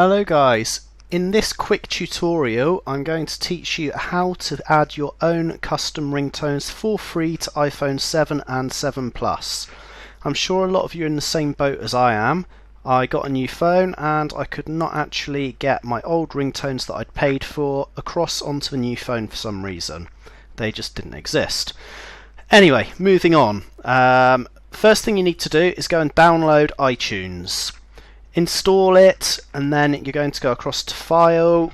Hello guys, in this quick tutorial I'm going to teach you how to add your own custom ringtones for free to iPhone 7 and 7 Plus. I'm sure a lot of you are in the same boat as I am. I got a new phone and I could not actually get my old ringtones that I'd paid for across onto the new phone for some reason. They just didn't exist. Anyway, moving on. First thing you need to do is go and download iTunes. Install it, and then you're going to go across to File,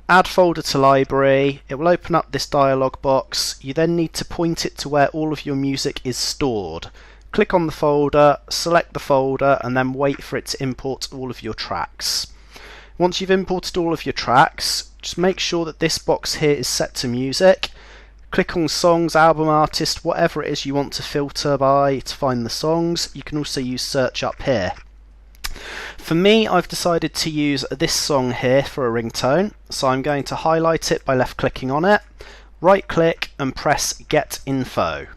Add Folder to Library. It will open up this dialog box. You then need to point it to where all of your music is stored. Click on the folder, select the folder, and then wait for it to import all of your tracks. Once you've imported all of your tracks, just make sure that this box here is set to music. Click on songs, album, artist, whatever it is you want to filter by to find the songs. You can also use search up here. For me, I've decided to use this song here for a ringtone, so I'm going to highlight it by left clicking on it, right click and press Get Info.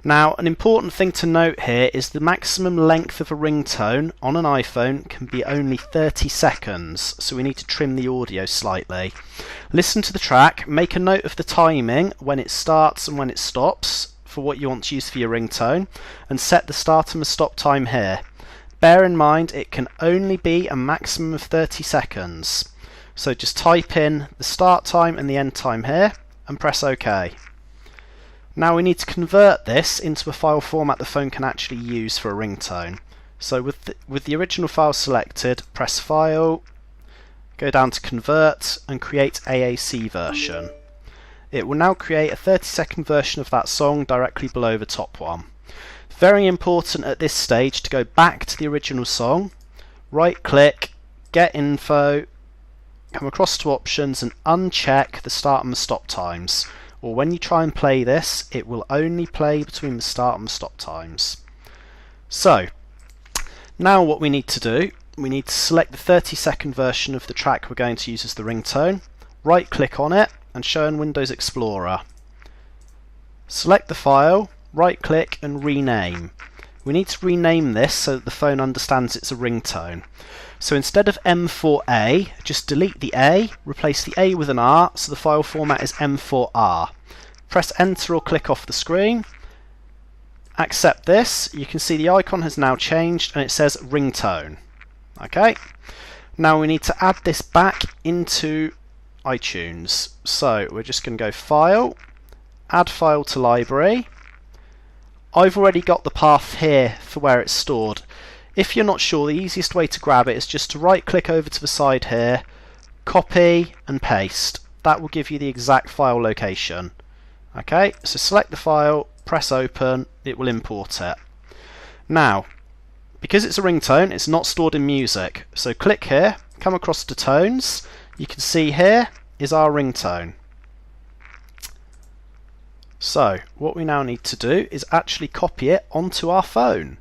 Now, an important thing to note here is the maximum length of a ringtone on an iPhone can be only 30 seconds, so we need to trim the audio slightly. Listen to the track, make a note of the timing when it starts and when it stops for what you want to use for your ringtone, and set the start and the stop time here. Bear in mind it can only be a maximum of 30 seconds. So just type in the start time and the end time here and press OK. Now we need to convert this into a file format the phone can actually use for a ringtone. So with the original file selected, press File, go down to Convert and create AAC version. It will now create a 30-second version of that song directly below the top one. Very important at this stage to go back to the original song, right click, get info, come across to options and uncheck the start and the stop times, or when you try and play this it will only play between the start and the stop times. So now what we need to do, we need to select the 30-second version of the track we're going to use as the ringtone, right click on it and show in Windows Explorer. Select the file, right click and rename. We need to rename this so that the phone understands it's a ringtone. So instead of M4A, just delete the A, replace the A with an R so the file format is M4R. Press enter or click off the screen. Accept this. You can see the icon has now changed and it says ringtone. Okay. Now we need to add this back into iTunes. So we're just going to go File, Add File to Library. I've already got the path here for where it's stored. If you're not sure, the easiest way to grab it is just to right click over to the side here, copy and paste. That will give you the exact file location. Okay, so select the file, press open, it will import it. Now, because it's a ringtone, it's not stored in music. So click here, come across to tones. You can see here is our ringtone. So what we now need to do is actually copy it onto our phone.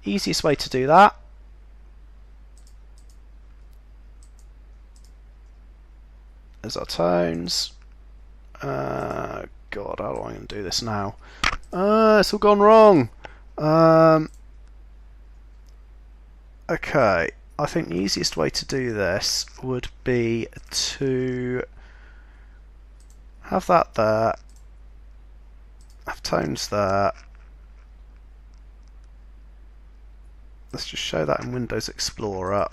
Easiest way to do that is our tones. God, how am I going to do this now? It's all gone wrong. Okay, I think the easiest way to do this would be to have that there. Have tones there. Let's just show that in Windows Explorer.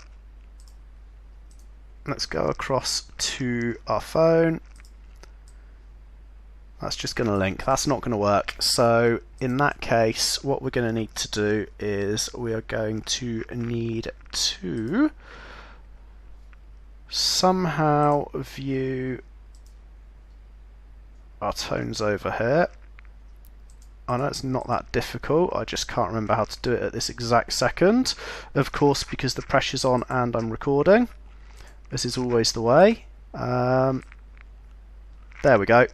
Let's go across to our phone. That's just going to link. That's not going to work. So in that case, what we're going to need to do is we are going to need to somehow view our tones over here. I know it's not that difficult, I just can't remember how to do it at this exact second. Of course, because the pressure's on and I'm recording. This is always the way. There we go.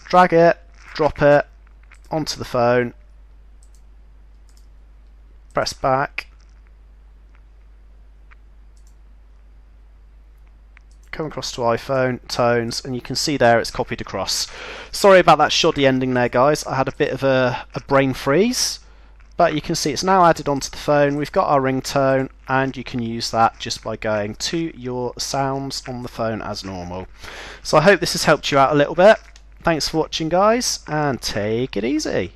Drag it, drop it onto the phone, press back, come across to iPhone, tones, and you can see there it's copied across. Sorry about that shoddy ending there, guys. I had a bit of a brain freeze. but you can see it's now added onto the phone. We've got our ringtone, and you can use that just by going to your sounds on the phone as normal. So I hope this has helped you out a little bit. Thanks for watching, guys, and take it easy.